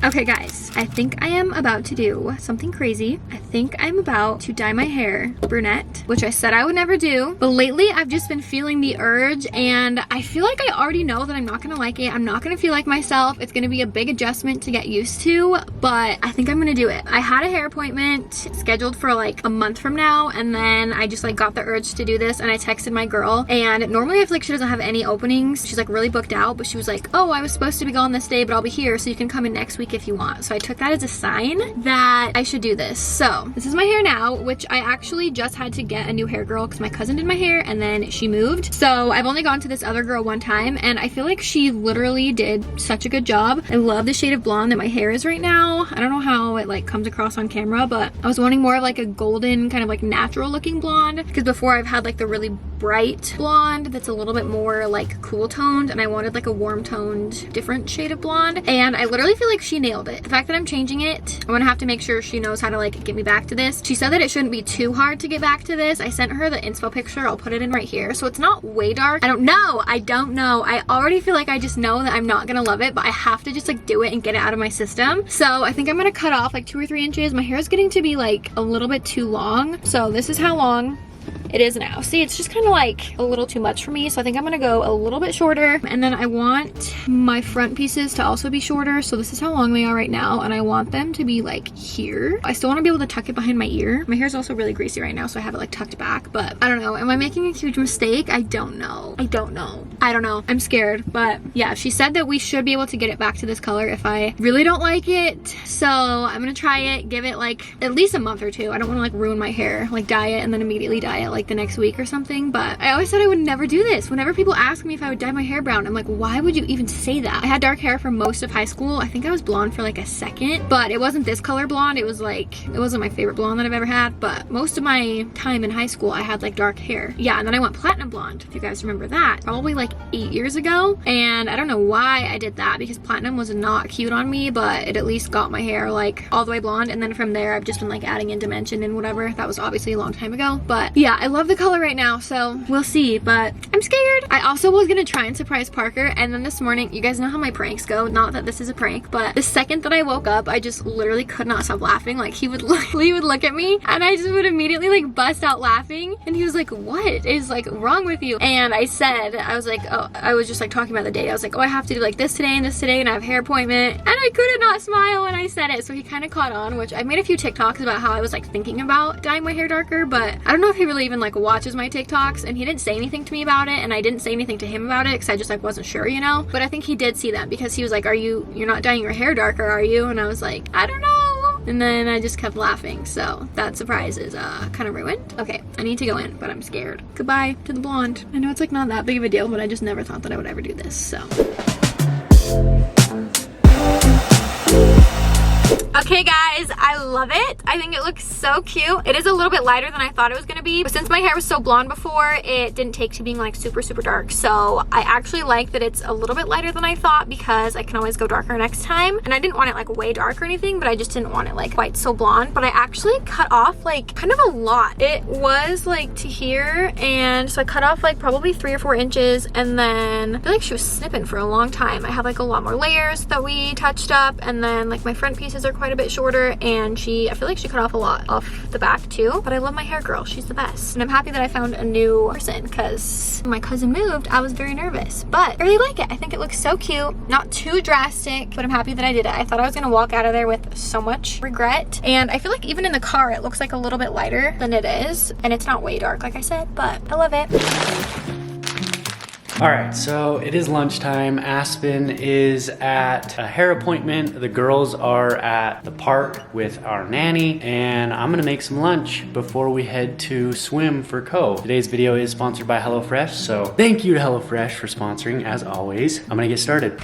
Okay guys, I think I am about to do something crazy. I think I'm about to dye my hair brunette, which I said I would never do. But lately I've just been feeling the urge and I feel like I already know that I'm not gonna like it. I'm not gonna feel like myself. It's gonna be a big adjustment to get used to, but I think I'm gonna do it. I had a hair appointment scheduled for like a month from now, and then I just like got the urge to do this, and I texted my girl, and normally I feel like she doesn't have any openings. She's like really booked out, but she was like, oh, I was supposed to be gone this day, but I'll be here, so you can come in next week if you want. So I took that as a sign that I should do this. So this is my hair now, which I actually just had to get a new hair girl because my cousin did my hair and then she moved. So I've only gone to this other girl one time, and I feel like she literally did such a good job. I love the shade of blonde that my hair is right now. I don't know how it like comes across on camera, but I was wanting more of like a golden kind of like natural looking blonde, because before I've had like the really bright blonde that's a little bit more like cool toned, and I wanted like a warm toned different shade of blonde, and I literally feel like she nailed it. The fact that I'm changing it, I'm gonna have to make sure she knows how to like get me back to this. She said that it shouldn't be too hard to get back to this. I sent her the inspo picture. I'll put it in right here. So it's not way dark. I don't know. I already feel like I just know that I'm not gonna love it, but I have to just like do it and get it out of my system. So I think I'm gonna cut off like 2 or 3 inches. My hair is getting to be like a little bit too long. So this is how long it is now. See, it's just kind of like a little too much for me, so I think I'm gonna go a little bit shorter, and then I want my front pieces to also be shorter. So this is how long they are right now, and I want them to be like here. I still want to be able to tuck it behind my ear. My hair is also really greasy right now, so I have it like tucked back, but I don't know. Am I making a huge mistake? I don't know. I'm scared, but yeah, she said that we should be able to get it back to this color if I really don't like it. So I'm gonna try it, give it like at least a month or 2. I don't want to like ruin my hair, like dye it and then immediately dye it like the next week or something. But I always said I would never do this. Whenever people ask me if I would dye my hair brown, I'm like, why would you even say that? I had dark hair for most of high school. I think I was blonde for like a second, but it wasn't this color blonde. It was like, it wasn't my favorite blonde that I've ever had, but most of my time in high school I had like dark hair. Yeah, and then I went platinum blonde, if you guys remember that, probably like 8 years ago. And I don't know why I did that, because platinum was not cute on me, but it at least got my hair like all the way blonde. And then from there I've just been like adding in dimension and whatever. That was obviously a long time ago, but yeah, I love the color right now, so we'll see. But I'm scared. I also was gonna try and surprise Parker, and then this morning, you guys know how my pranks go, not that this is a prank, but the second that I woke up, I just literally could not stop laughing. Like he would look at me and I just would immediately like bust out laughing, and he was like, what is like wrong with you? And I said, I was like, oh, I was just like talking about the day. I was like, oh, I have to do like this today and this today, and I have a hair appointment, and I could not smile when I said it. So he kind of caught on, which I made a few TikToks about how I was like thinking about dyeing my hair darker, but I don't know if he really even like watches my TikToks, and he didn't say anything to me about it, and I didn't say anything to him about it because I just like wasn't sure, you know. But I think he did see that, because he was like, you're not dyeing your hair darker, are you? And I was like, I don't know. And then I just kept laughing, so that surprise is kind of ruined. Okay, I need to go in, but I'm scared. Goodbye to the blonde. I know it's like not that big of a deal, but I just never thought that I would ever do this, so. Okay guys, I love it. I think it looks so cute. It is a little bit lighter than I thought it was gonna be, but since my hair was so blonde before, it didn't take to being like super dark. So I actually like that it's a little bit lighter than I thought, because I can always go darker next time. And I didn't want it like way dark or anything, but I just didn't want it like quite so blonde. But I actually cut off like kind of a lot. It was like to here, and so I cut off like probably 3 or 4 inches, and then I feel like she was snipping for a long time. I have like a lot more layers that we touched up, and then like my front pieces are quite a bit shorter, and I feel like she cut off a lot off the back too. But I love my hair girl, she's the best. And I'm happy that I found a new person, because when my cousin moved, I was very nervous, but I really like it. I think it looks so cute, not too drastic, but I'm happy that I did it. I thought I was gonna walk out of there with so much regret, and I feel like even in the car it looks like a little bit lighter than it is, and it's not way dark like I said, but I love it. All right, so it is lunchtime. Aspyn is at a hair appointment. The girls are at the park with our nanny, and I'm gonna make some lunch before we head to swim for Co. Today's video is sponsored by HelloFresh, so thank you to HelloFresh for sponsoring, as always. I'm gonna get started.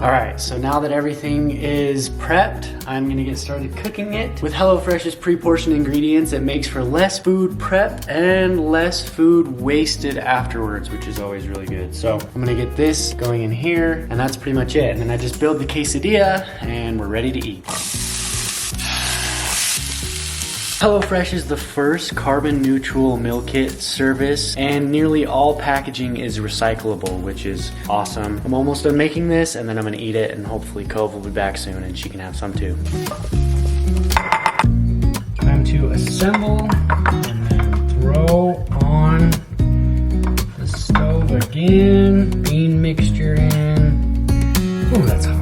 All right, so now that everything is prepped, I'm gonna get started cooking it. With HelloFresh's pre-portioned ingredients, it makes for less food prepped and less food wasted afterwards, which is always really good. So I'm gonna get this going in here, and that's pretty much it. And then I just build the quesadilla, and we're ready to eat. HelloFresh is the first carbon neutral meal kit service, and nearly all packaging is recyclable, which is awesome. I'm almost done making this, and then I'm gonna eat it, and hopefully Cove will be back soon and she can have some too. Time to assemble and then throw on the stove again. Bean mixture in. Ooh, that's hot.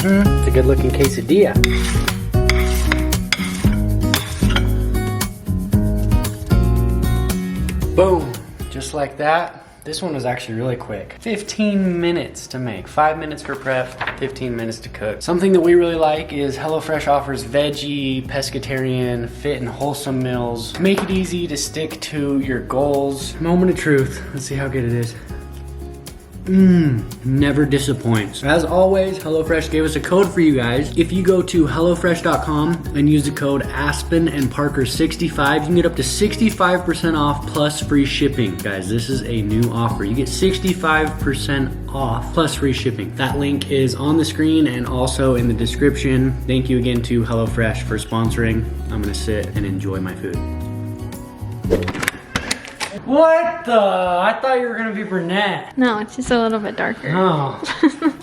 It's a good looking quesadilla. Boom, just like that. This one was actually really quick. 15 minutes to make. 5 minutes for prep, 15 minutes to cook. Something that we really like is HelloFresh offers veggie, pescatarian, fit and wholesome meals. Make it easy to stick to your goals. Moment of truth. Let's see how good it is. Never disappoints. As always, HelloFresh gave us a code for you guys. If you go to HelloFresh.com and use the code Aspyn and Parker 65, you can get up to 65% off plus free shipping. Guys, this is a new offer. You get 65% off plus free shipping. That link is on the screen and also in the description. Thank you again to HelloFresh for sponsoring. I'm gonna sit and enjoy my food. What the? I thought you were gonna be brunette. No, it's just a little bit darker. Oh,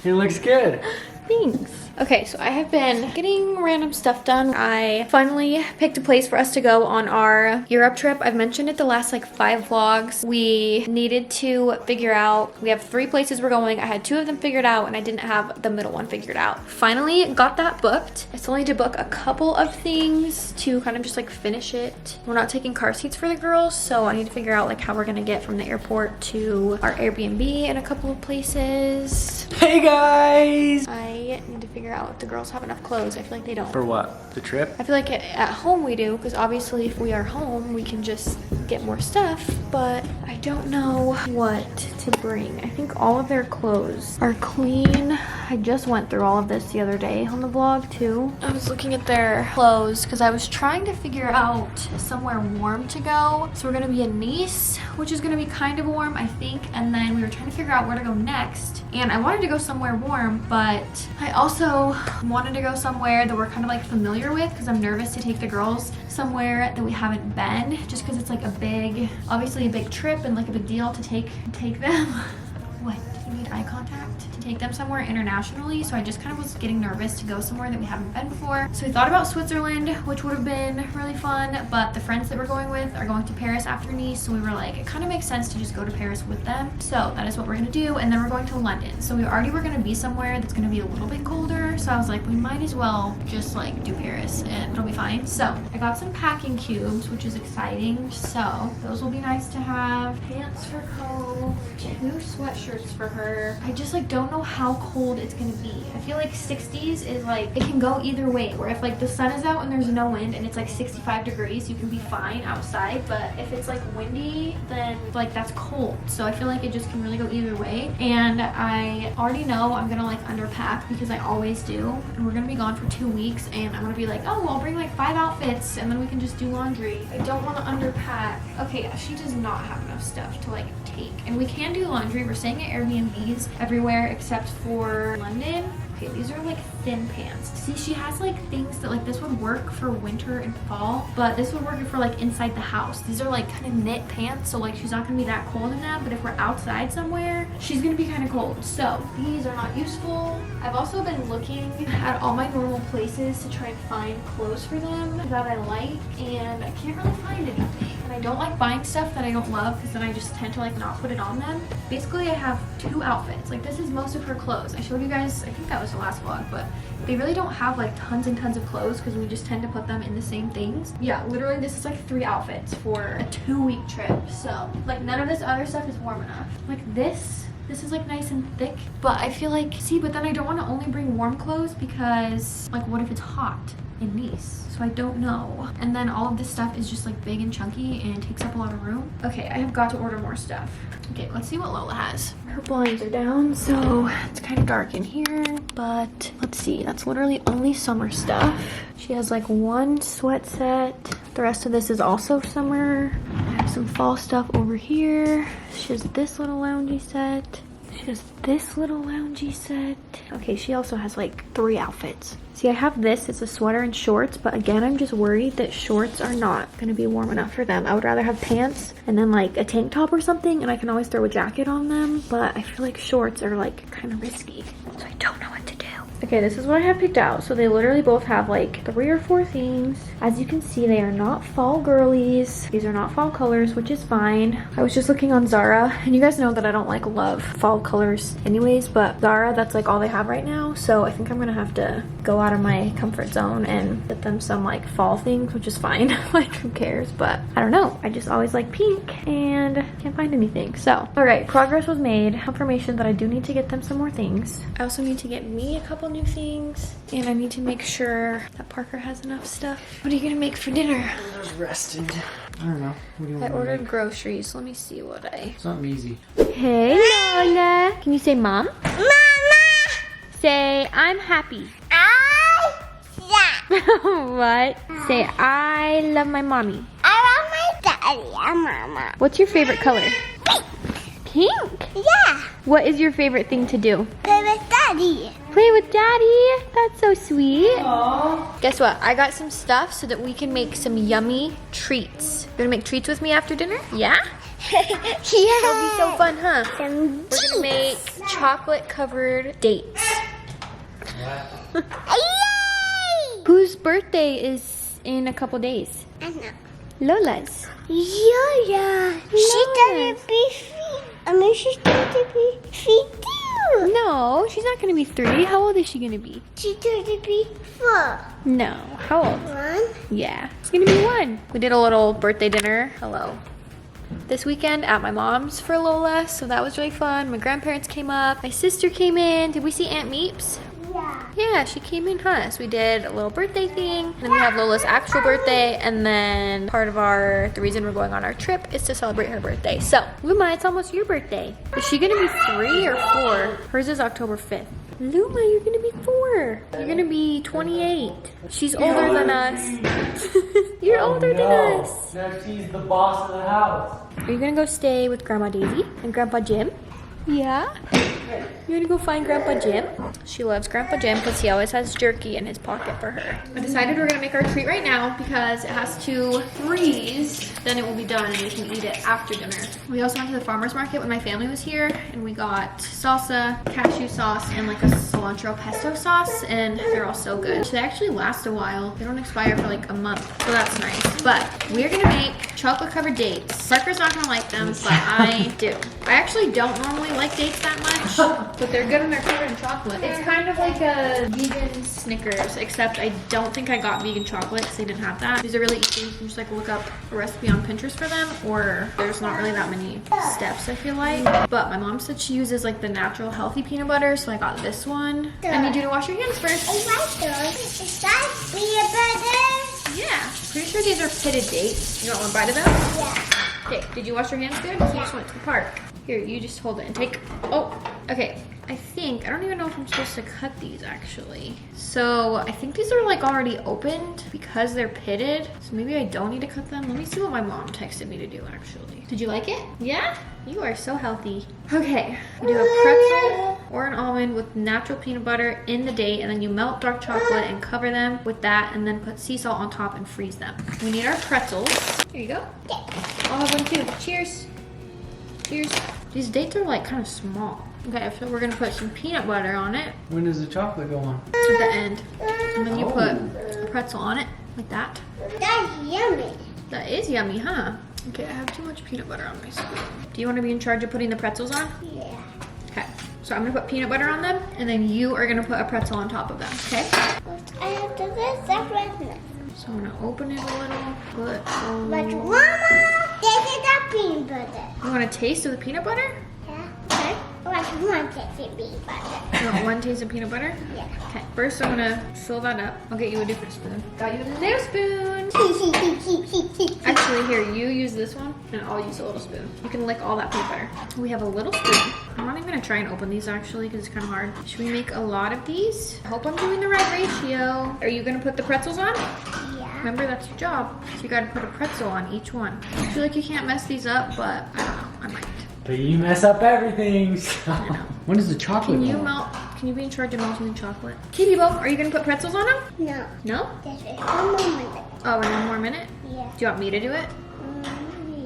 it looks good. Thanks. Okay, so I have been getting random stuff done. I finally picked a place for us to go on our Europe trip. I've mentioned it the last like 5 vlogs. We needed to figure out, we have 3 places we're going. I had 2 of them figured out and I didn't have the middle one figured out. Finally got that booked. I still need to book a couple of things to kind of just like finish it. We're not taking car seats for the girls, so I need to figure out like how we're gonna get from the airport to our Airbnb in a couple of places. Hey guys! I need to figure out if the girls have enough clothes. I feel like they don't. For what? The trip? I feel like at home we do, because obviously if we are home we can just get more stuff, but I don't know what to bring. I think all of their clothes are clean. I just went through all of this the other day on the vlog too. I was looking at their clothes because I was trying to figure out somewhere warm to go. So we're gonna be in Nice, which is gonna be kind of warm, I think, and then we were trying to figure out where to go next. And I wanted to go somewhere warm, but I also wanted to go somewhere that we're kind of like familiar with, because I'm nervous to take the girls somewhere that we haven't been, just because it's like obviously a big trip and like a big deal to take them. What? You need eye contact? To take them somewhere internationally, so I just kind of was getting nervous to go somewhere that we haven't been before. So we thought about Switzerland, which would have been really fun, but the friends that we're going with are going to Paris after Nice, so we were like, it kind of makes sense to just go to Paris with them. So that is what we're gonna do, and then we're going to London. So we already were gonna be somewhere that's gonna be a little bit colder, so I was like, we might as well just like do Paris and it'll be fine. So I got some packing cubes, which is exciting, so those will be nice to have. Pants for Cole, 2 sweatshirts for her. I just like don't know how cold it's gonna be. I feel like 60s is like, it can go either way, where if like the sun is out and there's no wind and it's like 65 degrees, you can be fine outside, but if it's like windy, then like that's cold. So I feel like it just can really go either way. And I already know I'm gonna like underpack, because I always do, and we're gonna be gone for 2 weeks, and I'm gonna be like, oh, well, I'll bring like 5 outfits and then we can just do laundry. I don't want to underpack. Okay, yeah, she does not have enough stuff to like take, and we can do laundry. We're staying at Airbnbs everywhere except for London. Okay, these are like thin pants. See, she has like things that like this would work for winter and fall, but this would work for like inside the house. These are like kind of knit pants, so like she's not gonna be that cold in that, but if we're outside somewhere, she's gonna be kind of cold. So these are not useful. I've also been looking at all my normal places to try and find clothes for them that I like, and I can't really find anything. And I don't like buying stuff that I don't love, because then I just tend to like not put it on them. Basically, I have 2 outfits. Like this is most of her clothes. I showed you guys, I think that was the last vlog, but they really don't have like tons and tons of clothes, because we just tend to put them in the same things. Yeah, literally this is like 3 outfits for a 2-week trip. So like none of this other stuff is warm enough. Like this is like nice and thick, but I feel like, see, but then I don't want to only bring warm clothes, because like what if it's hot in Nice? So I don't know. And then all of this stuff is just like big and chunky and takes up a lot of room. Okay, I have got to order more stuff. Okay, let's see what Lola has. Her blinds are down, so it's kind of dark in here, but let's see. That's literally only summer stuff. She has like 1 sweat set. The rest of this is also summer. I have some fall stuff over here. She has this little loungy set. She has this little loungy set. Okay, she also has like 3 outfits. See, I have this, it's a sweater and shorts, but again, I'm just worried that shorts are not gonna be warm enough for them. I would rather have pants and then like a tank top or something, and I can always throw a jacket on them, but I feel like shorts are like kind of risky, so I don't know what to do. Okay, this is what I have picked out. So they literally both have like 3 or 4 things. As you can see, they are not fall girlies. These are not fall colors, which is fine. I was just looking on Zara, and you guys know that I don't like love fall colors anyways, but Zara, that's like all they have right now. So I think I'm gonna have to go out of my comfort zone and get them some like fall things, which is fine. Like, who cares? But I don't know. I just always like pink and can't find anything. So, all right, progress was made. Confirmation that I do need to get them some more things. I also need to get me a couple new things, and I need to make sure that Parker has enough stuff. What are you gonna make for dinner? I was resting. I don't know. What do you want I ordered groceries. Let me see what I... Something easy. Hey, Lola. Can you say mom? Mama! Say, I'm happy. Yeah. What? Say, I love my mommy. I love my daddy and mama. What's your favorite color? Pink. Yeah. What is your favorite thing to do? Play with daddy. Play with daddy. That's so sweet. Aww. Guess what? I got some stuff so that we can make some yummy treats. You gonna make treats with me after dinner? Yeah? Yeah. That'll be so fun, huh? Some We're gonna make chocolate covered dates. Yay! Whose birthday is in a couple days? I know. Lola's. Yeah. She's gonna be 3. I mean, she's gonna be 3 too. No, she's not gonna be 3. How old is she gonna be? She's gonna be 4. No. How old? 1. Yeah, it's gonna be 1. We did a little birthday dinner. Hello. This weekend at my mom's for Lola, so that was really fun. My grandparents came up. My sister came in. Did we see Aunt Meeps? Yeah. Yeah, she came in, huh? So we did a little birthday thing. Then we have Lola's actual birthday, and then part of the reason we're going on our trip is to celebrate her birthday. So, Luma, it's almost your birthday. Is she gonna be 3 or 4? Hers is October 5th. Luma, you're gonna be 4. You're gonna be 28. She's older than us. You're older than us. Now she's the boss of the house. Are you gonna go stay with Grandma Daisy and Grandpa Jim? Yeah? You're gonna go find Grandpa Jim? She loves Grandpa Jim because he always has jerky in his pocket for her. I decided we're gonna make our treat right now because it has to freeze, then it will be done and we can eat it after dinner. We also went to the farmer's market when my family was here, and we got salsa, cashew sauce, and like a cilantro pesto sauce, and they're all so good. They actually last a while. They don't expire for like a month, so that's nice. But we're gonna make chocolate covered dates. Parker's not gonna like them, but I do. I actually don't normally like dates that much, but they're good and they're covered in chocolate. It's kind of like a vegan Snickers, except I don't think I got vegan chocolate because they didn't have that. These are really easy. You can just like look up a recipe on Pinterest for them, or there's not really that many steps, I feel like. But my mom said she uses like the natural healthy peanut butter, so I got this one. I need you to wash your hands first. I like those. Is that peanut butter? Yeah, pretty sure these are pitted dates. You don't want to bite of them? Yeah. Okay, did you wash your hands good? You just went to the park. Here, you just hold it and take, oh, okay. I don't even know if I'm supposed to cut these actually. So I think these are like already opened because they're pitted. So maybe I don't need to cut them. Let me see what my mom texted me to do actually. Did you like it? Yeah? You are so healthy. Okay, you do a pretzel or an almond with natural peanut butter in the date, and then you melt dark chocolate and cover them with that, and then put sea salt on top and freeze them. We need our pretzels. Here you go. I'll have one too. Cheers. Cheers. These dates are like kind of small. Okay, so we're gonna put some peanut butter on it. When does the chocolate go on? At the end. And then you put a pretzel on it, like that. That's yummy. That is yummy, huh? Okay, I have too much peanut butter on my spoon. Do you want to be in charge of putting the pretzels on? Yeah. Okay, so I'm gonna put peanut butter on them, and then you are gonna put a pretzel on top of them, okay? I have to do separate. So I'm gonna open it a little, put But Mama, this is the peanut butter. You want a taste of the peanut butter? Yeah. Okay. Like one taste of peanut butter. You want one taste of peanut butter? Yeah. Okay, first I'm gonna fill that up. I'll get you a different spoon. Got you a new spoon. Actually, here, you use this one, and I'll use a little spoon. You can lick all that peanut butter. We have a little spoon. I'm not even gonna try and open these actually, because it's kind of hard. Should we make a lot of these? I hope I'm doing the right ratio. Are you gonna put the pretzels on? Yeah. Remember, that's your job. So you gotta put a pretzel on each one. I feel like you can't mess these up, but I don't know, I might. But you mess up everything. So. When is the chocolate? Can you melt? Can you be in charge of melting the chocolate? Kitty Bo, are you gonna put pretzels on them? No. No? That's it. One more minute. Oh, and one more minute? Yeah. Do you want me to do it?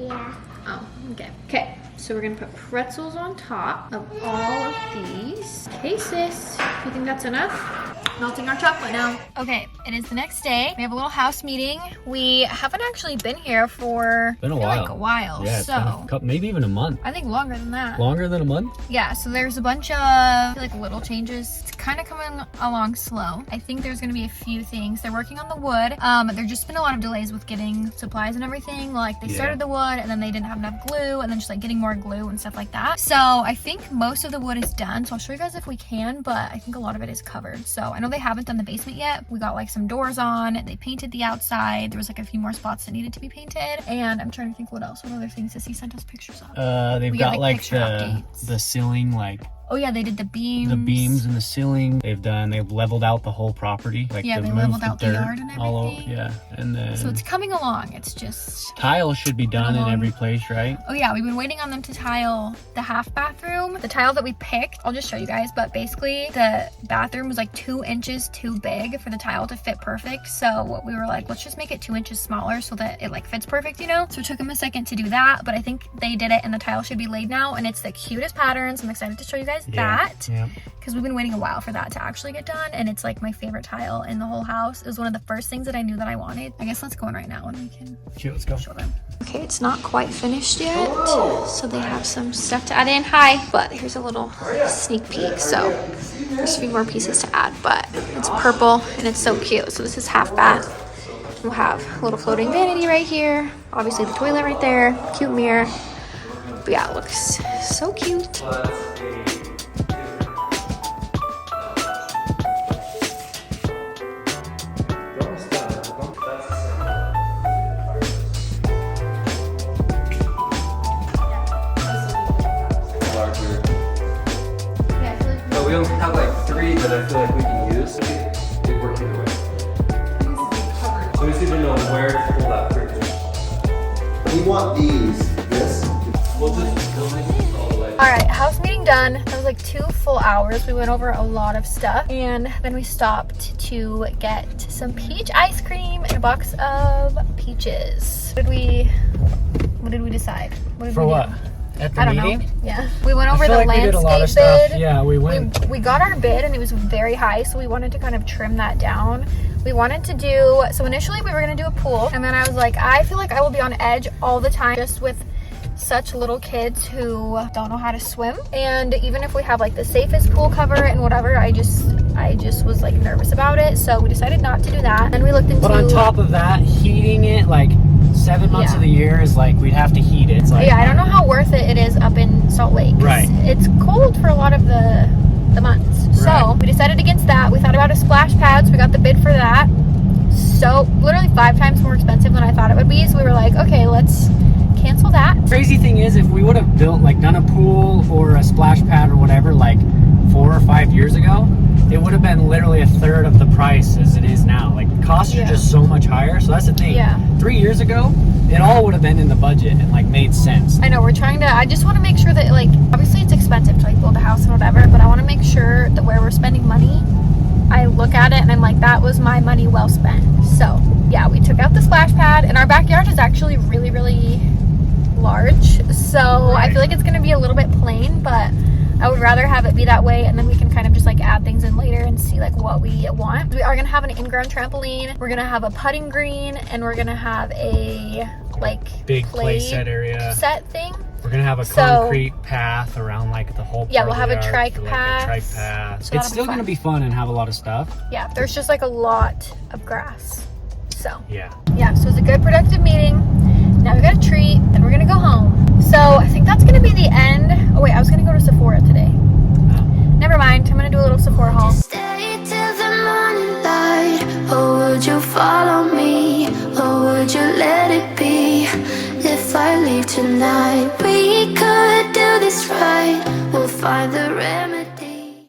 Yeah. Oh, okay. Okay, so we're gonna put pretzels on top of all of these. Okay, sis, you think that's enough? Melting our chocolate now. Okay, it is the next day. We have a little house meeting. We haven't actually been here for Been a I feel while. like a while. Yeah, it's so been a couple, maybe even a month. I think longer than that. Longer than a month? Yeah, so there's a bunch of I feel like little changes. It's kind of coming along slow. I think there's gonna be a few things. They're working on the wood. There's just been a lot of delays with getting supplies and everything. Like they started the wood and then they didn't have enough glue and then just like getting more glue and stuff like that. So I think most of the wood is done. So I'll show you guys if we can, but I think a lot of it is covered. So I know they haven't done the basement yet. We got like some doors on. They painted the outside. There was like a few more spots that needed to be painted. And I'm trying to think what else. What other things Sissy sent us pictures of? They've We got get, like picture updates. the ceiling, like Oh yeah, they did the beams. the beams in the ceiling. They've leveled out the whole property. Like Yeah, they moved leveled out the dirt yard and all over. everything. Yeah, and then So it's coming along. It's just tile should be done in every place, right? Oh yeah, we've been waiting on them to tile the half bathroom. The tile that we picked, I'll just show you guys, but basically the bathroom was like 2 inches too big for the tile to fit perfect. So we were like, let's just make it 2 inches smaller so that it like fits perfect, you know? So it took them a second to do that, but I think they did it and the tile should be laid now and it's the cutest patterns. I'm excited to show you guys that. Yeah. Because we've been waiting a while for that to actually get done and it's like my favorite tile in the whole house. It was one of the first things that I knew that I wanted. I guess let's go in right now and we can Let's go. show them. Okay, it's not quite finished yet, so they have some stuff to add in. Hi, but here's a little sneak peek. So there's a few more pieces to add, but it's purple and it's so cute. So this is half bath. We'll have a little floating vanity right here. Obviously the toilet right there, cute mirror. But yeah, it looks so cute. We only have like 3 that I feel like we can use. They work either way. So we just need to know where to pull that through. We want these. This. We'll just make it all the way. All right, house meeting done. That was like 2 full hours. We went over a lot of stuff and then we stopped to get some peach ice cream and a box of peaches. What did we decide? What did For we what? do? At the I don't meeting? know. Yeah. We went over I feel the like we did a lot of landscape stuff. bid. Yeah, we went. We got our bid and it was very high, so we wanted to kind of trim that down. We wanted to do, so initially we were gonna do a pool, and then I was like, I feel like I will be on edge all the time just with such little kids who don't know how to swim. And even if we have like the safest pool cover and whatever, I just was like nervous about it. So we decided not to do that. And we looked into. But on top of that, heating it like 7 months of the year is like we'd have to heat it. It's like, yeah, I don't know how worth it is up in Salt Lake. Right. It's cold for a lot of the months. Right. So we decided against that. We thought about a splash pad, so we got the bid for that. So literally 5 times more expensive than I thought it would be. So we were like, okay, let's cancel that. Crazy thing is, if we would have built like done a pool or a splash pad or whatever like 4 or 5 years ago, it would have been literally a third of the price as it is now. Like costs are just so much higher. So that's the thing. Yeah. 3 years ago, it all would have been in the budget and like made sense. I know, we're trying to, I just want to make sure that like, obviously it's expensive to like build a house and whatever, but I want to make sure that where we're spending money, I look at it and I'm like, that was my money well spent. So yeah, we took out the splash pad and our backyard is actually really, really large. So I feel like it's going to be a little bit plain, but I would rather have it be that way, and then we can kind of just like add things in later and see like what we want. We are gonna have an in-ground trampoline, we're gonna have a putting green, and we're gonna have a like Big play set area. set thing. We're gonna have a concrete path around like the whole. Yeah, we'll part have of a the trike yard, path. Like a trike path. So It's that'll be still gonna fun. be fun and have a lot of stuff. Yeah, there's just like a lot of grass. So Yeah. so it's a good productive meeting. Now we got a treat, then we're gonna go home. So I think that's gonna be the end. Oh wait, I was gonna go to Sephora today. Never mind, I'm gonna do a little Sephora haul. Stay till the morning light, or would you follow me, or would you let it be? If I leave tonight, we could do this right. We'll find the remedy.